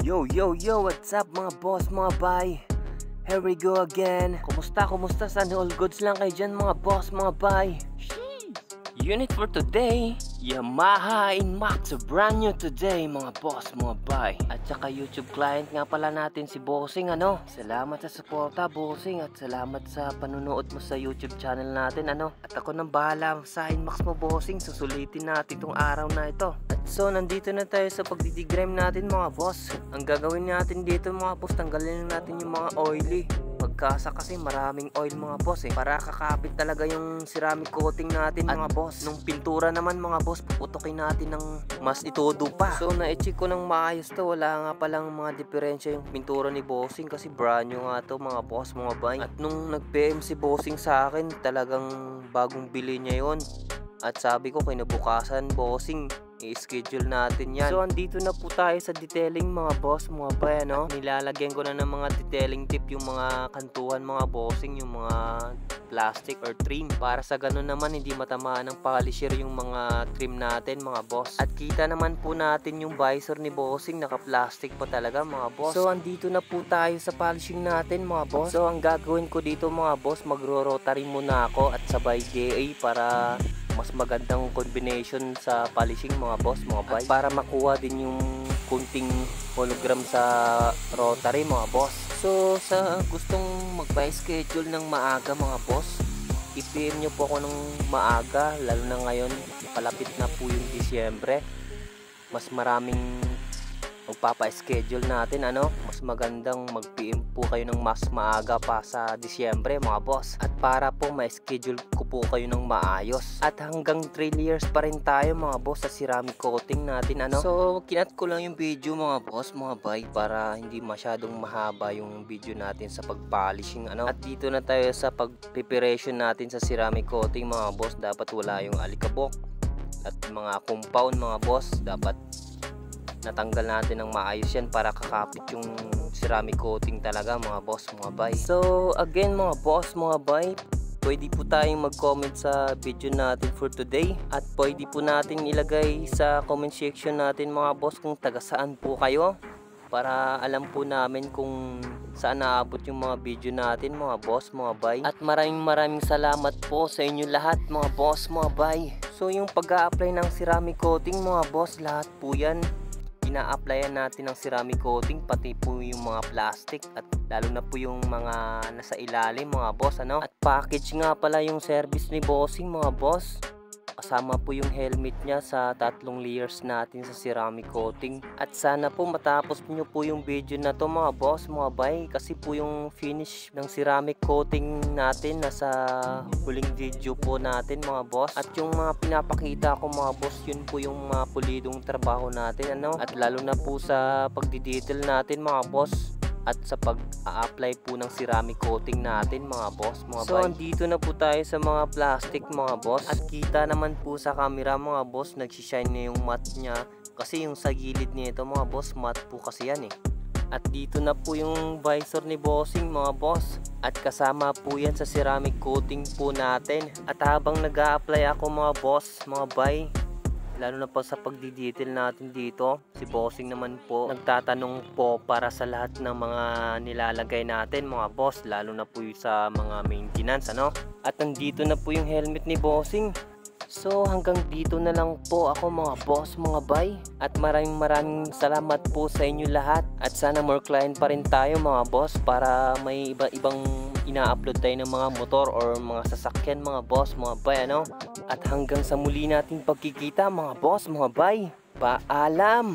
Yo, what's up mga boss, mga bay? Here we go again. Kumusta? Sana all goods lang kayo dyan mga boss, mga bay? Unit for today, Yamaha Inmax, brand new today mga boss, mga bay. At saka YouTube client nga pala natin si Bossing, ano. Salamat sa suporta Bossing, at salamat sa panunood mo sa YouTube channel natin, ano. At ako nang bahala sa Inmax mo Bossing, susulitin natin itong araw na ito. At so nandito na tayo sa pagdidigrime natin mga boss. Ang gagawin natin dito mga boss, tanggalin natin yung mga oily. Pagkasa kasi maraming oil mga boss para kakapit talaga yung ceramic coating natin mga boss. Nung pintura naman mga boss, puputokin natin ng mas itodo pa. So na-check ko ng maayos to, wala nga palang mga diferensya yung pintura ni Bossing kasi brand new nga to mga boss, mga bay. At nung nag-PM si Bossing sa akin, talagang bagong bili niya yon. At sabi ko kinabukasan Bossing, i-schedule natin yan. So andito na po tayo sa detailing mga boss, mga bay, ano. Nilalagyan ko na ng mga detailing tip yung mga kantuhan mga Bossing, yung mga plastic or trim, para sa ganun naman hindi matamaan ng polisher yung mga trim natin mga boss. At kita naman po natin yung visor ni Bossing, naka-plastic pa talaga mga boss. So andito na po tayo sa polishing natin mga boss. So ang gagawin ko dito mga boss, magro-rotary muna ako at sabay GA para mas magandang combination sa polishing mga boss, mga bay. At para makuha din yung kunting hologram sa rotary mga boss. So sa gustong magpa-schedule ng maaga mga boss, i-PM nyo po ako ng maaga, lalo na ngayon palapit na po yung Disyembre. Mas maraming magpapa-schedule natin, ano. Mas magandang mag-PM po kayo ng mas maaga pa sa Disyembre mga boss. At para po ma-schedule ko po kayo ng maayos. At hanggang 3 years pa rin tayo mga boss sa ceramic coating natin, ano. So kinat ko lang yung video mga boss, mga bay, para hindi masyadong mahaba yung video natin sa pag-polishing, ano. At dito na tayo sa pag-preparation natin sa ceramic coating mga boss. Dapat wala yung alikabok at mga compound mga boss. Dapat natanggal natin ng maayos yan para kakapit yung ceramic coating talaga mga boss, mga bay. So again mga boss, mga bay, pwede po tayong mag-comment sa video natin for today. At pwede po natin ilagay sa comment section natin mga boss kung taga saan po kayo, para alam po namin kung saan naabot yung mga video natin mga boss, mga bay. At maraming salamat po sa inyo lahat mga boss, mga bay. So yung pag-a-apply ng ceramic coating mga boss, lahat po yan ina-applyan natin ng ceramic coating, pati po yung mga plastic at lalo na po yung mga nasa ilalim mga boss, ano. At package nga pala yung service ni Bossing mga boss. Kasama po yung helmet niya sa 3 layers natin sa ceramic coating. At sana po matapos nyo po yung video na to mga boss, mga bay, kasi po yung finish ng ceramic coating natin nasa huling video po natin mga boss. At yung mga pinapakita ko mga boss, yun po yung mga pulidong trabaho natin, ano. At lalo na po sa pagdidetail natin mga boss, at sa pag-a-apply po ng ceramic coating natin mga boss, mga bay. So andito na po tayo sa mga plastic mga boss. At kita naman po sa camera mga boss, nagsishine na yung matte niya, kasi yung sa gilid nito mga boss, matte po kasi yan At dito na po yung visor ni Bossing mga boss, at kasama po yan sa ceramic coating po natin. At habang nag-a-apply ako mga boss, mga bay, lalo na po sa pagdidetail natin dito, si Bossing naman po nagtatanong po para sa lahat ng mga nilalagay natin mga boss, lalo na po sa mga maintenance, ano. At nandito na po yung helmet ni Bossing. So hanggang dito na lang po ako mga boss, mga bay. At maraming salamat po sa inyo lahat. At sana more client pa rin tayo mga boss, para may iba-ibang ina-upload tayo ng mga motor or mga sasakyan mga boss, mga bay, ano. At hanggang sa muli nating pagkikita mga boss, mga bay. Paalam!